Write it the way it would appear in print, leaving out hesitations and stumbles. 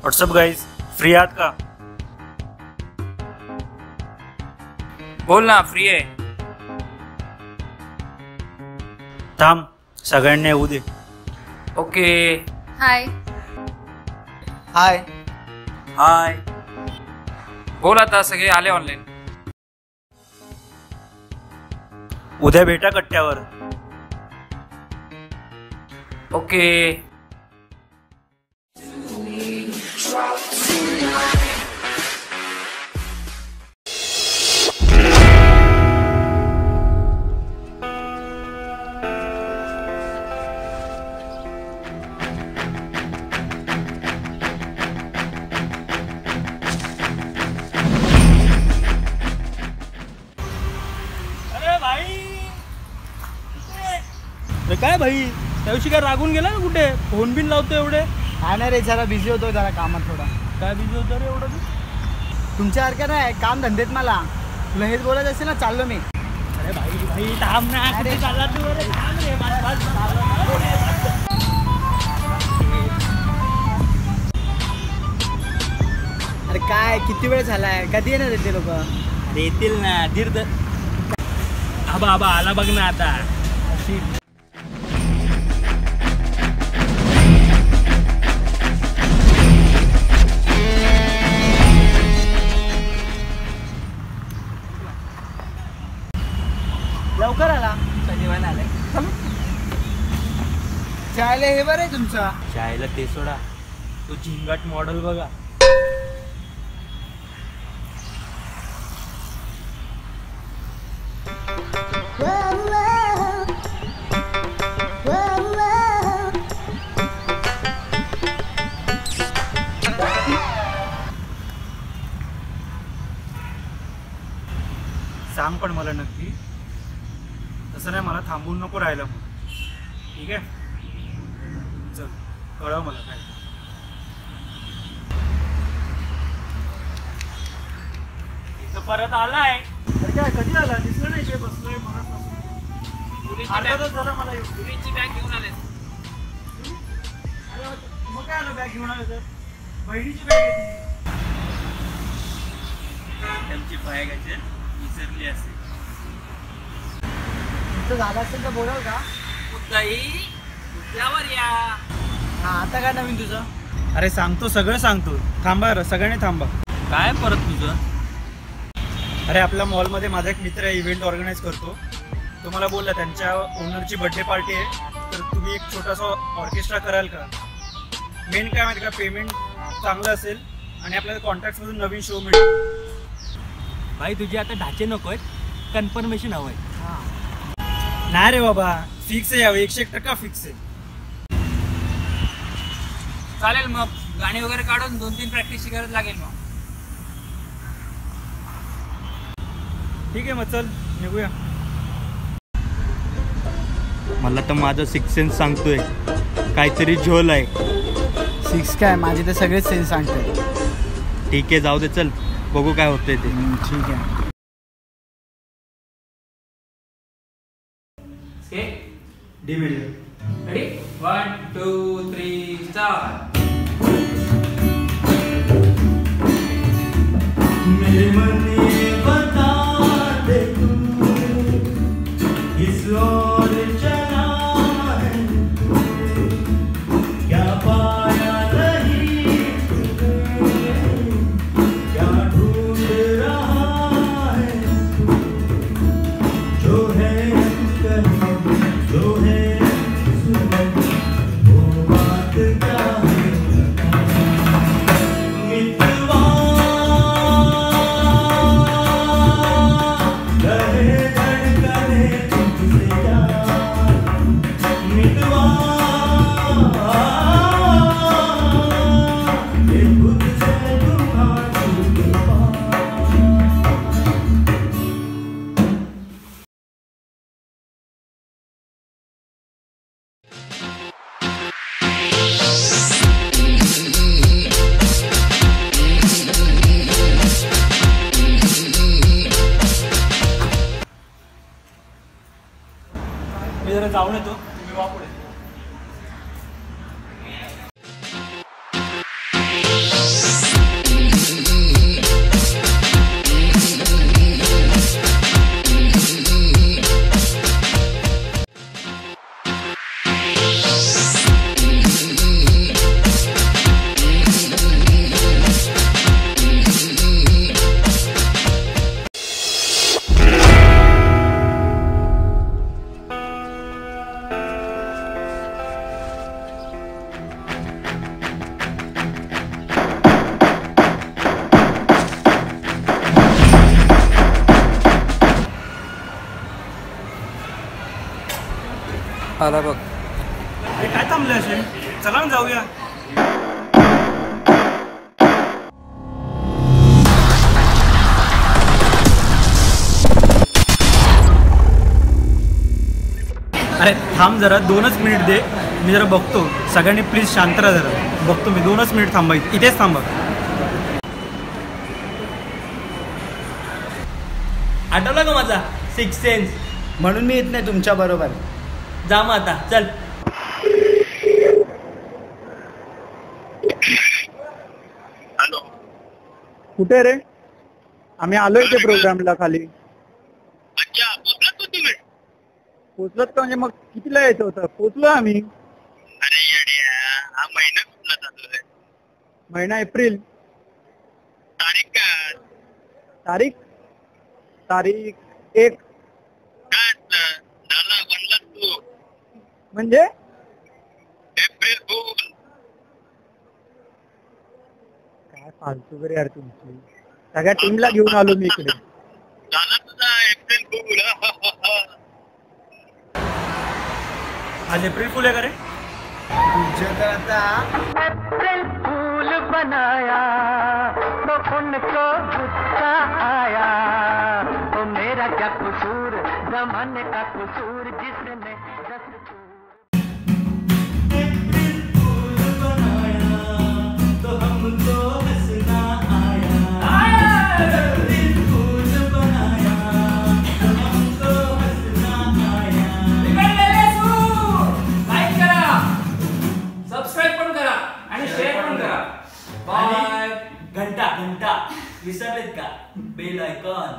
WhatsApp guys, free आहात का? बोल ना, फ्री आहे. थांब, सगळ्यांना येऊ दे. ओके. हाय. हाय. हाय. बोल, आता सगळे आले ऑनलाईन. उद्या भेटा कट्ट्यावर. ओके. काय भाई, त्याविषयी काय रागून गेला ना? कुठे फोन बिन लावतो एवढे? काय नाही रे, जरा बिझी होतो जरा कामात थोडा. काय बिझी होतो रे एवढं? तुमच्यासारखं नाही, काम धंदेत मला. तुला हेच बोलायचं असेल ना, चाललो मी. अरे भाई थांब ना. अरे चालला तू? अरे थांब रे, अरे काय, किती वेळ झालाय? कधी येणार आहेत ते लोक? अरे येतील ना, धीर. आबा आला बघ ना आता. लवकर आला. जेवण आलंय. चायला हे बरं आहे तुमचा. शाळेला ते सोडा, तो झिंगाट मॉडेल बघा. सांग पण मला नक्की. तसं नाही, मला थांबून नको राहायला मग. ठीक आहे, चल कळव मला काय. इथं परत आलाय. अरे काय, कधी आला? दिसलं नाही ते बसलोय म्हणत. झाला मला. पुरीची बॅग घेऊन आले. मग काय आलं बॅग घेऊन आलं तर? बहिणीची बॅग आहे त्यांची बॅग विसरली असेल. तुमचं झालं असेल तर बोलाल का? उद्यावर या. हा, आता काय नवीन तुझं? अरे सांगतो, सगळं सांगतो. थांबा रे, सगळ्यांनी थांबा. काय परत तुझं? अरे आपल्या मॉलमध्ये माझा एक मित्र इव्हेंट ऑर्गनाईज करतो. तो मला बोलला त्यांच्या ओनरची बर्थडे पार्टी आहे, तर तुम्ही एक छोटासा ऑर्केस्ट्रा कराल का? मेन काय माहिती का, पेमेंट चांगलं असेल आणि आपल्याला कॉन्ट्रॅक्टमधून नवीन शो मिळेल. भाई तुझे आता ढाचे नको आहेत, कन्फर्मेशन हवं आहे. नाही रे बाबा, फिक्स आहे यावं, 101% फिक्स आहे. चालेल मग, गाणी वगैरे काढून 2-3 प्रॅक्टिस करायला लागेल मग. ठीक आहे मग, चल निघूया. मला तर माझा सिक्स सेन्स सांगतोय काहीतरी झोल आहे. सिक्स काय, माझे तर सगळेच सेन्स सांगते. ठीक आहे, जाऊ दे, चल बघू काय होतंय ते. ठीक आहे. D major. रेडी? 1 2 3 स्टार्ट. मेरे मन ये बता दे तू किस ओर चला है, क्या पाया नहीं तूने, क्या ढूंढ रहा है, जो है जो है वो बात क्या है, मितवा मी जरा जाऊन येतो, तुम्ही वा पुढे. आला बघ. अरे काय थांबले असे, चला ना जाऊया. अरे थांब जरा, 2च मिनिट दे, मी जरा बघतो. सगळ्यांनी प्लीज शांत राहा जरा, बघतो मी. 2च मिनिट थांबा, इथेच थांबा. आठवला का माझा 6th सेन्स? म्हणून मी येत नाही तुमच्या बरोबर. जा मग आता चल. कुठे रे? आम्ही आलोय ते प्रोग्रामला खाली. अच्छा, पोचलात का तुम्ही? पोचलोत का? म्हणजे मग कितीला यायचं होतं? पोचलो आम्ही. अरे येड्या, हा महिना कुठला चालू आहे? महिना एप्रिल. तारीख काय? तारीख 1. काय असतं? झाला बनलास तू. म्हणजे एप्रिल फूल. काय फालतू बरे यार तुमची. सगळ्या टीमला घेऊन आलो मी इकडे. झाला तुझा एप्रिल फूल. आज एप्रिल फुल आहे का रे? तुझं तर आता फूल बनाया तो उनको गुस्सा आया, तो मेरा क्या कसूर, जमाने का कसूर जिसने दस्तूर. लाईक करा, सबस्क्राईब पण करा आणि शेअर पण करा. बाय. घंटा विसरलेत का? Bell icon.